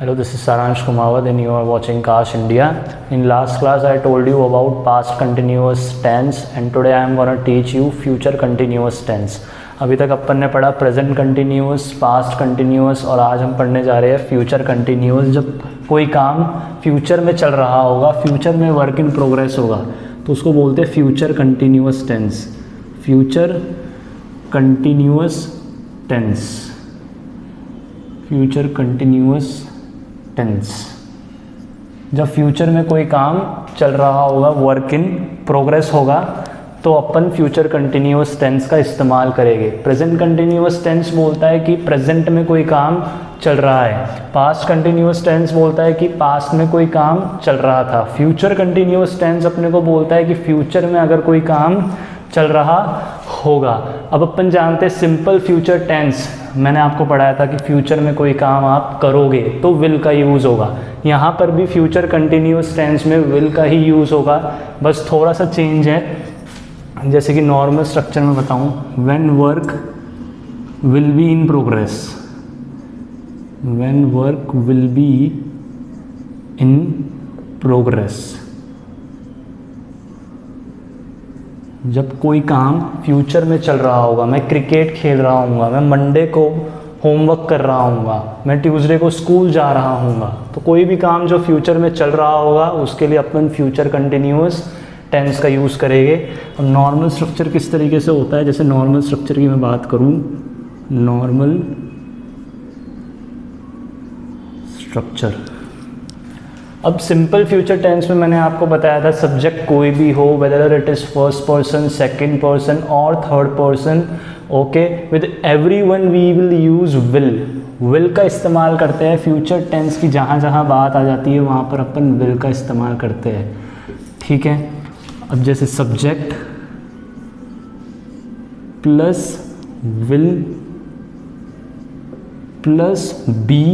Hello, this is Saransh Kumawat and you are watching Kash India. In last class I told you about past continuous tense and today I am going to teach you future continuous tense. अभी तक अपन ने पढ़ा present continuous, past continuous और आज हम पढ़ने जा रहे हैं फ्यूचर कंटिन्यूस. जब कोई काम फ्यूचर में चल रहा होगा, फ्यूचर में वर्क इन प्रोग्रेस होगा तो उसको बोलते हैं future continuous tense. Future continuous tense, future continuous tense. जब फ्यूचर में कोई काम चल रहा होगा, वर्क इन प्रोग्रेस होगा तो अपन फ्यूचर कंटिन्यूस टेंस का इस्तेमाल करेंगे. प्रेजेंट कंटिन्यूस टेंस बोलता है कि प्रेजेंट में कोई काम चल रहा है. पास्ट कंटिन्यूस टेंस बोलता है कि पास्ट में कोई काम चल रहा था. फ्यूचर कंटिन्यूस टेंस अपने को बोलता है कि फ्यूचर में अगर कोई काम चल रहा होगा. अब अपन जानते हैं सिंपल फ्यूचर टेंस, मैंने आपको पढ़ाया था कि फ्यूचर में कोई काम आप करोगे तो विल का यूज़ होगा. यहाँ पर भी फ्यूचर कंटिन्यूस टेंस में विल का ही यूज़ होगा, बस थोड़ा सा चेंज है. जैसे कि नॉर्मल स्ट्रक्चर में बताऊँ, when work will be in progress, when work will be in progress. जब कोई काम फ्यूचर में चल रहा होगा, मैं क्रिकेट खेल रहा हूँगा, मैं मंडे को होमवर्क कर रहा हूँगा, मैं ट्यूसडे को स्कूल जा रहा हूँगा, तो कोई भी काम जो फ्यूचर में चल रहा होगा उसके लिए अपन फ्यूचर कंटिन्यूस टेंस का यूज़ करेंगे. अब नॉर्मल स्ट्रक्चर किस तरीके से होता है, जैसे नॉर्मल स्ट्रक्चर की मैं बात करूँ, नॉर्मल स्ट्रक्चर. अब सिंपल फ्यूचर टेंस में मैंने आपको बताया था सब्जेक्ट कोई भी हो, whether it is first person, second person और third person. Okay, with everyone we will use will. Will का इस्तेमाल करते हैं फ्यूचर टेंस की जहाँ जहाँ बात आ जाती है वहाँ पर अपन विल का इस्तेमाल करते हैं. ठीक है. अब जैसे subject plus will plus be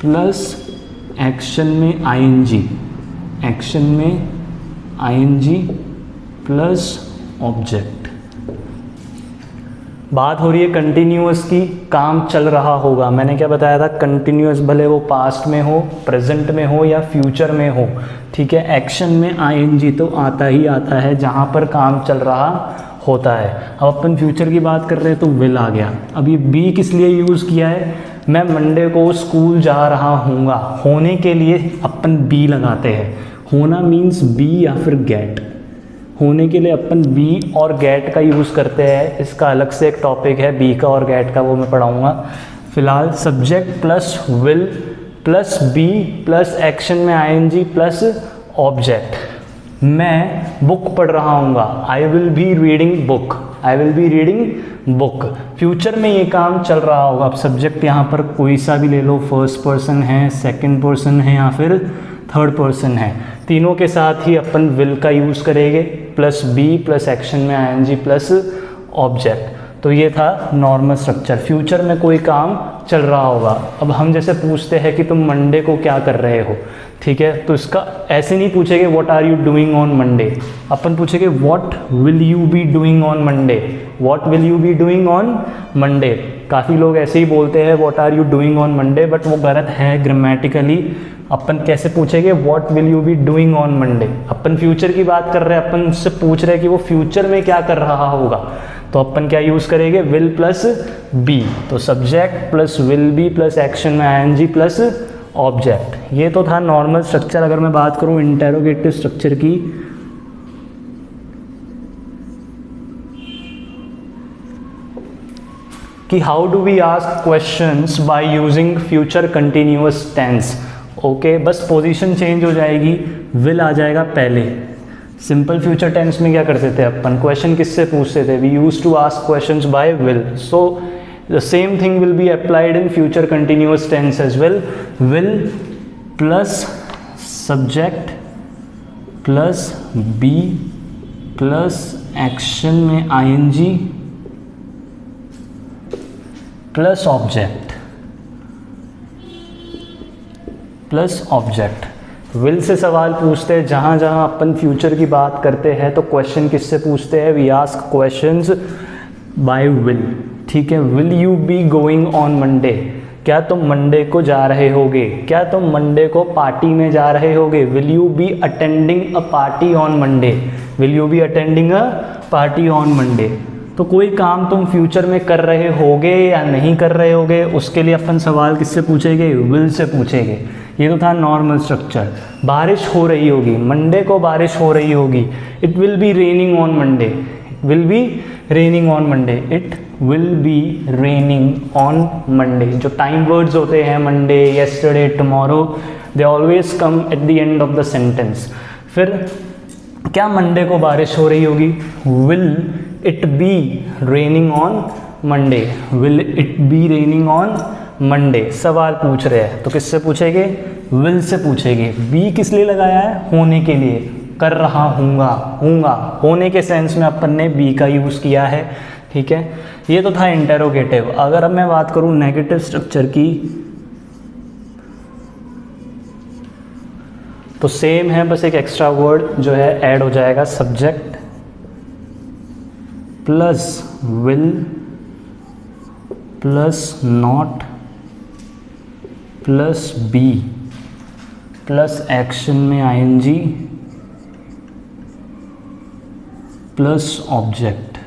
plus action में आईएनजी, एक्शन में आईएनजी प्लस ऑब्जेक्ट. बात हो रही है कंटिन्यूअस की, काम चल रहा होगा. मैंने क्या बताया था, कंटिन्यूअस भले वो पास्ट में हो, प्रेजेंट में हो या फ्यूचर में हो. ठीक है. एक्शन में आईएनजी तो आता ही आता है जहाँ पर काम चल रहा होता है. अब अपन फ्यूचर की बात कर रहे हैं तो विल आ गया. अब ये बी किस लिए यूज़ किया है, मैं मंडे को स्कूल जा रहा हूँगा. होने के लिए अपन बी लगाते हैं. होना मीन्स बी या फिर गेट. होने के लिए अपन बी और गेट का यूज़ करते हैं. इसका अलग से एक टॉपिक है बी का और गेट का, वो मैं पढ़ाऊँगा. फिलहाल subject plus will plus be plus action में आईएनजी प्लस ऑब्जेक्ट. मैं बुक पढ़ रहा हूँगा, I will be reading book, I will be reading book. Future में ये काम चल रहा होगा. अब सब्जेक्ट यहाँ पर कोई सा भी ले लो, फर्स्ट पर्सन है, सेकंड पर्सन है या फिर थर्ड पर्सन है. तीनों के साथ ही अपन विल का यूज़ करेंगे प्लस बी प्लस एक्शन में आईएनजी प्लस ऑब्जेक्ट. तो ये था नॉर्मल स्ट्रक्चर. फ्यूचर में कोई काम चल रहा होगा. अब हम जैसे पूछते हैं कि तुम मंडे को क्या कर रहे हो, ठीक है, तो इसका ऐसे नहीं पूछेंगे what are you doing on Monday. अपन पूछेंगे what will you be doing on Monday, what will you be doing on Monday. काफ़ी लोग ऐसे ही बोलते हैं what are you doing on Monday, but वो गलत है ग्रामेटिकली. अपन कैसे पूछेंगे what will you be doing on Monday. अपन फ्यूचर की बात कर रहे हैं, अपन उससे पूछ रहे हैं कि वो फ्यूचर में क्या कर रहा होगा, तो अपन क्या यूज़ करेंगे, विल प्लस बी. तो subject plus will be plus action में आईएनजी प्लस ऑब्जेक्ट. ये तो था नॉर्मल स्ट्रक्चर. अगर मैं बात करूँ इंटेरोगेटिव स्ट्रक्चर की, कि how do we ask questions by using future continuous tense. Okay, बस पोजीशन चेंज हो जाएगी, विल आ जाएगा पहले. सिंपल फ्यूचर टेंस में क्या करते थे अपन, क्वेश्चन किससे पूछते थे, we use to ask questions by will. So the same thing will be applied in future continuous tense as well. Will plus subject plus be plus action में ING plus object plus object. Will से सवाल पूछते हैं जहाँ जहाँ अपन future की बात करते हैं तो क्वेश्चन किससे पूछते हैं, we ask questions by will. ठीक है. Will you be going on Monday, क्या तुम मंडे को जा रहे होगे, क्या तुम मंडे को पार्टी में जा रहे होगे, will you be attending a party on Monday, will you be attending a party on Monday. तो कोई काम तुम फ्यूचर में कर रहे होगे या नहीं कर रहे होगे, उसके लिए अपन सवाल किससे पूछेंगे, विल से पूछेंगे। ये तो था नॉर्मल स्ट्रक्चर। बारिश हो रही होगी, मंडे को बारिश हो रही होगी, it will be raining on Monday, will be raining on Monday, it will be raining on Monday. जो टाइम वर्ड्स होते हैं Monday, yesterday, tomorrow, they always come at the end of the sentence. फिर क्या Monday को बारिश हो रही होगी, will it be raining on Monday, will it be raining on Monday. सवाल पूछ रहे हैं तो किससे पूछेंगे, विल से पूछेंगे। बी किस लिए लगाया है, होने के लिए, कर रहा हूँगा, हूँगा, होने के सेंस में अपन ने बी का यूज़ किया है, ठीक है। ये तो था इंटेरोगेटिव। अगर अब मैं बात करूँ नेगेटिव स्ट्रक्चर की, तो सेम है, बस एक एक्स्ट्रा वर्ड जो है ऐड हो जाएगा, subject plus will plus not plus be plus action में आईएनजी प्लस ऑब्जेक्ट,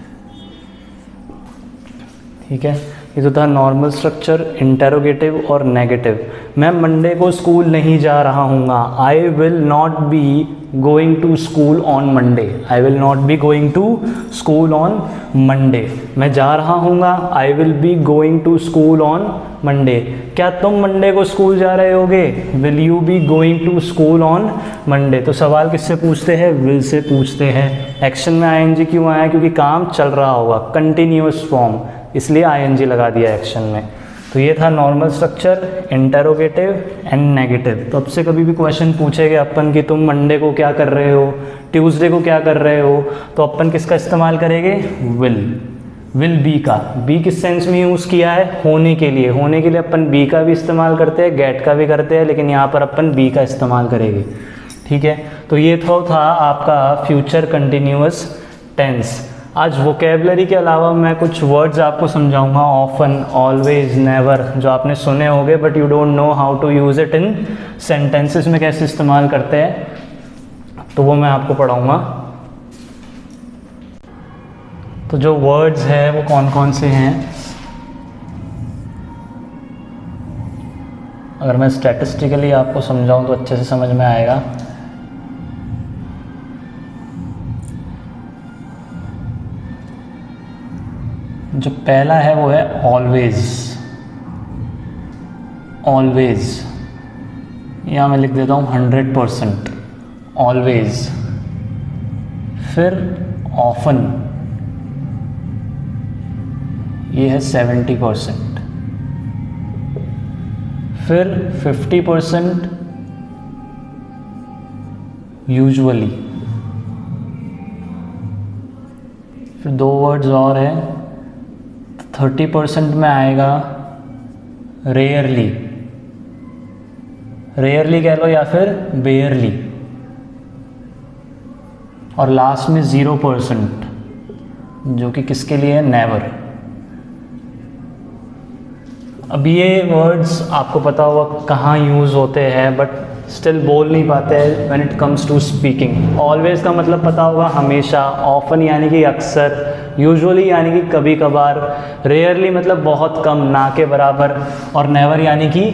ठीक है। ये तो था नॉर्मल स्ट्रक्चर, इंटेरोगेटिव और नेगेटिव। मैं मंडे को स्कूल नहीं जा रहा हूँगा, I will not be going to school on Monday, I will not be going to school on Monday. मैं जा रहा हूँगा, I will be going to school on Monday. क्या तुम मंडे को स्कूल जा रहे होगे, will you be going to school on Monday. तो सवाल किससे पूछते हैं, विल से पूछते हैं। एक्शन में आईएनजी क्यों आया, क्योंकि काम चल रहा होगा, कंटिन्यूअस फॉर्म, इसलिए आईएनजी लगा दिया एक्शन में। तो ये था normal structure, interrogative and negative. तो अब से कभी भी क्वेश्चन पूछेंगे अपन कि तुम मंडे को क्या कर रहे हो, ट्यूसडे को क्या कर रहे हो, तो अपन किसका इस्तेमाल करेंगे, विल बी का। बी किस सेंस में यूज़ किया है, होने के लिए। होने के लिए अपन बी का भी इस्तेमाल करते हैं, गेट का भी करते हैं, लेकिन यहाँ पर अपन बी का इस्तेमाल करेंगे, ठीक है। तो ये तो था आपका फ्यूचर कंटिन्यूअस टेंस। आज वोकेबलरी के अलावा मैं कुछ वर्ड्स आपको समझाऊंगा, ऑफन, ऑलवेज, नेवर, जो आपने सुने होंगे but you don't know how to use it in sentences में, कैसे इस्तेमाल करते हैं, तो वो मैं आपको पढ़ाऊंगा। तो जो वर्ड्स हैं वो कौन कौन से हैं, अगर मैं स्टैटिस्टिकली आपको समझाऊं तो अच्छे से समझ में आएगा। जो पहला है वो है ऑलवेज, ऑलवेज, यहाँ मैं लिख देता हूँ 100%, ऑलवेज। फिर ऑफन, ये है 70%। फिर 50% यूजुअली। फिर दो वर्ड्स और हैं, 30% में आएगा रेयरली, रेयरली कह लो या फिर बेयरली। और लास्ट में 0%, जो कि किसके लिए है, नेवर। अब ये वर्ड्स आपको पता होगा कहाँ यूज़ होते हैं, बट स्टिल बोल नहीं पाते हैं when it comes to speaking. Always का मतलब पता होगा हमेशा, ऑफन यानी कि अक्सर, यूजुअली यानी कि कभी कभार, रेयरली मतलब बहुत कम, ना के बराबर, और नेवर यानी कि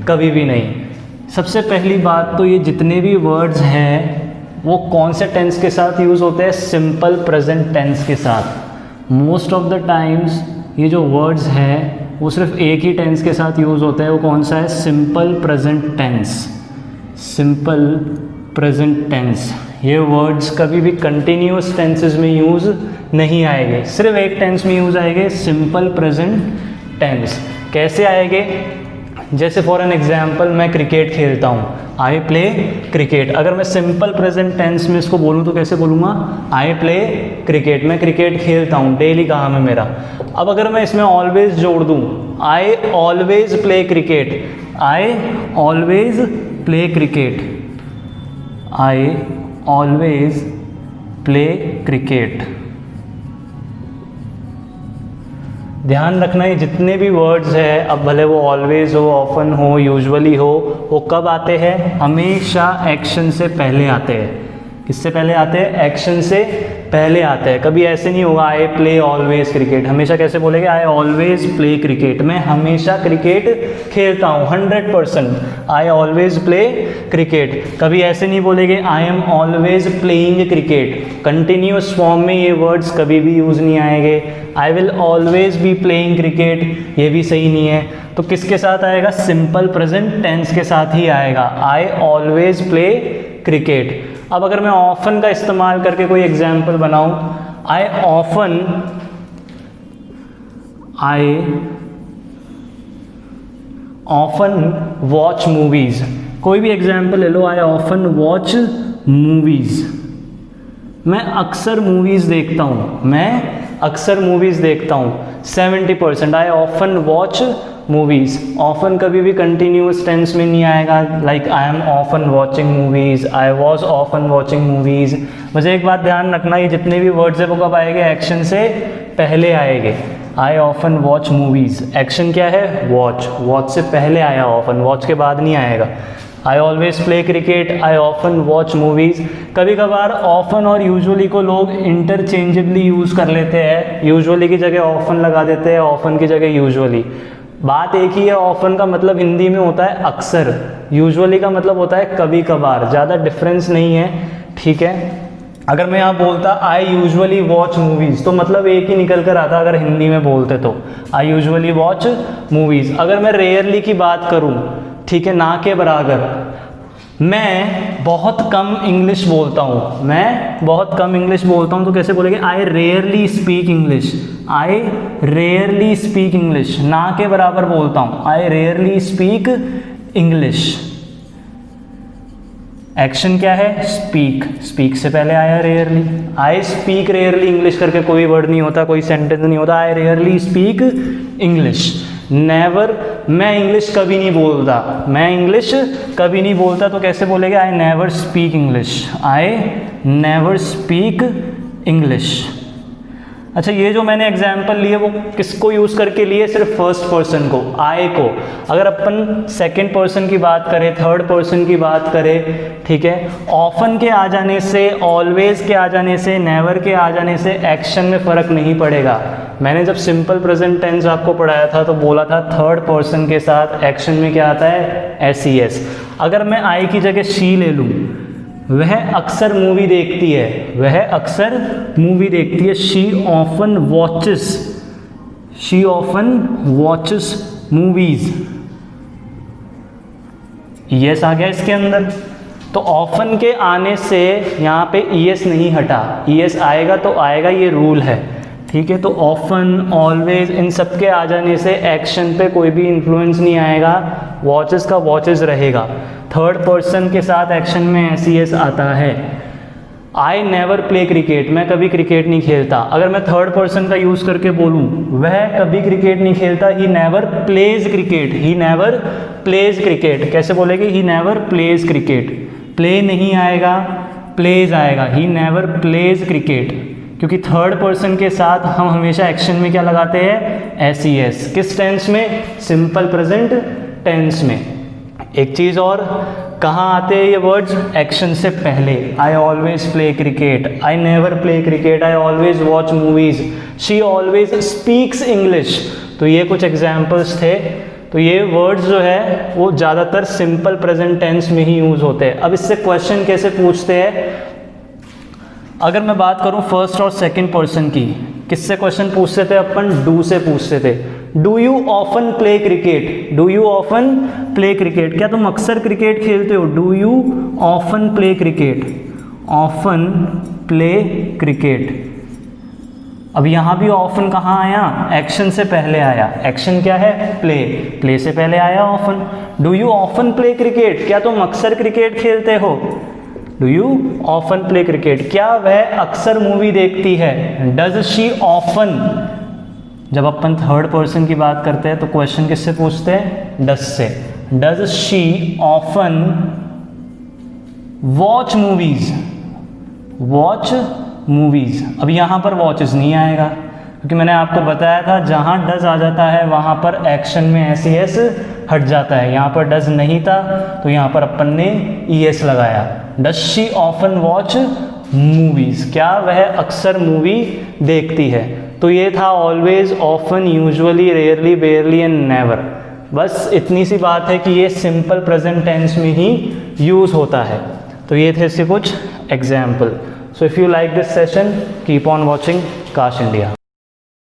कभी भी नहीं। सबसे पहली बात तो ये जितने भी वर्ड्स हैं वो कौन से टेंस के साथ यूज़ होते हैं, सिंपल प्रेजेंट टेंस के साथ। मोस्ट ऑफ द टाइम्स ये जो वर्ड्स हैं वो सिर्फ एक ही टेंस के साथ यूज़ होते हैं, वो कौन सा है, simple present tense, simple present tense. ये वर्ड्स कभी भी कंटिन्यूअस टेंसेस में यूज़ नहीं आएंगे, सिर्फ एक टेंस में यूज़ आएंगे, सिंपल प्रेजेंट टेंस। कैसे आएंगे, जैसे फॉर एन एग्जाम्पल मैं क्रिकेट खेलता हूँ, आई प्ले क्रिकेट। अगर मैं सिंपल प्रेजेंट टेंस में इसको बोलूँ तो कैसे बोलूँगा, आई प्ले क्रिकेट, मैं क्रिकेट खेलता हूँ, डेली काम है मेरा। अब अगर मैं इसमें ऑलवेज जोड़ दूँ, I always play cricket, I always play cricket, I always play cricket, ध्यान रखना ये जितने भी वर्ड्स है, अब भले वो ऑलवेज हो, ऑफन हो, यूजुअली हो, वो कब आते हैं? हमेशा एक्शन से पहले आते हैं। किससे पहले आते हैं? एक्शन से पहले आते हैं। कभी ऐसे नहीं होगा आई प्ले ऑलवेज क्रिकेट, हमेशा कैसे बोलेंगे? आई ऑलवेज प्ले क्रिकेट, मैं हमेशा क्रिकेट खेलता हूँ 100%, आई ऑलवेज प्ले क्रिकेट। कभी ऐसे नहीं बोलेंगे I am always playing cricket, continuous form में ये वर्ड्स कभी भी यूज़ नहीं आएंगे। I will always be playing cricket, ये भी सही नहीं है। तो किसके साथ आएगा? सिंपल प्रेजेंट टेंस के साथ ही आएगा, आई ऑलवेज प्ले क्रिकेट। अब अगर मैं ऑफन का इस्तेमाल करके कोई एग्जाम्पल बनाऊं, आई ऑफन वॉच मूवीज, कोई भी एग्जाम्पल ले लो, आई ऑफन वॉच मूवीज, मैं अक्सर मूवीज़ देखता हूँ, मैं अक्सर मूवीज़ देखता हूँ। 70%, I often watch movies. Often कभी भी कंटिन्यूस टेंस में नहीं आएगा, like I am often watching movies, I was often watching movies. मुझे एक बात ध्यान रखना, ये जितने भी वर्ड्स है वो कब आएंगे? एक्शन से पहले आएंगे। I often watch movies, action क्या है? वॉच, वॉच से पहले आया ऑफन, वॉच के बाद नहीं आएगा। I always play cricket, I often watch movies. कभी कभार ऑफन और यूजुअली को लोग इंटरचेंजेबली यूज़ कर लेते हैं, यूजुअली की जगह ऑफन लगा देते हैं, ऑफन की जगह यूजुअली। बात एक ही है, ऑफन का मतलब हिंदी में होता है अक्सर, यूजुअली का मतलब होता है कभी कभार, ज़्यादा डिफरेंस नहीं है, ठीक है। अगर मैं यहाँ बोलता आई यूजुअली वॉच मूवीज़, तो मतलब एक ही निकल कर आता अगर हिंदी में बोलते तो, आई यूजुअली वॉच मूवीज़। अगर मैं रेयरली की बात करूँ, ठीक है, ना के बराबर, मैं बहुत कम इंग्लिश बोलता हूँ, मैं बहुत कम इंग्लिश बोलता हूँ, तो कैसे बोलेंगे? आई रेयरली स्पीक इंग्लिश, आई रेयरली स्पीक इंग्लिश, ना के बराबर बोलता हूँ, आई रेयरली स्पीक इंग्लिश। एक्शन क्या है? स्पीक, स्पीक से पहले आया rarely. I speak rarely English करके कोई वर्ड नहीं होता, कोई सेंटेंस नहीं होता, आई रेयरली स्पीक इंग्लिश। नेवर, मैं इंग्लिश कभी नहीं बोलता, मैं इंग्लिश कभी नहीं बोलता, तो कैसे बोलेंगे? I never speak English, I never speak English. अच्छा, ये जो मैंने एग्जाम्पल लिए वो किसको यूज़ करके लिए? सिर्फ फर्स्ट पर्सन को, आई को। अगर अपन सेकंड पर्सन की बात करें, थर्ड पर्सन की बात करें, ठीक है, ऑफन के आ जाने से, ऑलवेज के आ जाने से, नेवर के आ जाने से एक्शन में फ़र्क नहीं पड़ेगा। मैंने जब सिंपल प्रेजेंट टेंस आपको पढ़ाया था तो बोला था थर्ड पर्सन के साथ एक्शन में क्या आता है? SES। अगर मैं आई की जगह शी ले लूँ, वह अक्सर मूवी देखती है, वह अक्सर मूवी देखती है। She often watches, she often watches movies. ES आ गया इसके अंदर, तो ऑफन के आने से यहाँ पे ES नहीं हटा, ES आएगा तो आएगा, ये रूल है, ठीक है। तो ऑफन, ऑलवेज, इन सब के आ जाने से एक्शन पे कोई भी इन्फ्लुएंस नहीं आएगा, वॉचेस का वॉचेस रहेगा। थर्ड पर्सन के साथ एक्शन में SES आता है। आई नेवर प्ले क्रिकेट, मैं कभी क्रिकेट नहीं खेलता। अगर मैं थर्ड पर्सन का यूज़ करके बोलूँ, वह कभी क्रिकेट नहीं खेलता, he never pledge cricket, he never pledge cricket. कैसे बोलेंगे? He never pledge cricket, play नहीं आएगा, प्लेज आएगा, ही नेवर प्लेज क्रिकेट, क्योंकि थर्ड पर्सन के साथ हम हमेशा एक्शन में क्या लगाते हैं? SES। किस टेंस में? सिंपल प्रेजेंट टेंस में। एक चीज़ और, कहाँ आते हैं ये वर्ड्स? एक्शन से पहले। I always play cricket, I never play cricket, I always watch movies, she always speaks English. तो ये कुछ एग्जाम्पल्स थे। तो ये वर्ड्स जो है वो ज़्यादातर सिंपल प्रेजेंट टेंस में ही यूज़ होते हैं। अब इससे क्वेश्चन कैसे पूछते हैं? अगर मैं बात करूं फर्स्ट और सेकंड पर्सन की, किससे क्वेश्चन पूछते थे अपन? डू से पूछते थे। Do you often play cricket, do you often play cricket, क्या तुम अक्सर क्रिकेट खेलते हो? Do you often play cricket, often play cricket. अब यहाँ भी ऑफन कहाँ आया? एक्शन से पहले आया। एक्शन क्या है? प्ले, प्ले से पहले आया often. Do you often play cricket, क्या तुम अक्सर क्रिकेट खेलते हो? Do you often play cricket. क्या वह अक्सर मूवी देखती है? Does she often. जब अपन थर्ड पर्सन की बात करते हैं तो क्वेश्चन किससे पूछते हैं? डज से। Does she often watch movies, watch movies. अब यहाँ पर वॉचेस नहीं आएगा, क्योंकि मैंने आपको बताया था जहाँ डज आ जाता है वहाँ पर एक्शन में एस हट जाता है। यहाँ पर डज नहीं था तो यहाँ पर अपन ने ES लगाया। Does she often watch movies, क्या वह अक्सर मूवी देखती है। तो ये था always, often, usually, rarely, बेयरली and never. बस इतनी सी बात है कि ये सिंपल प्रेजेंट टेंस में ही यूज़ होता है। तो ये थे इसके कुछ example. So if you like this session, keep on watching काश इंडिया।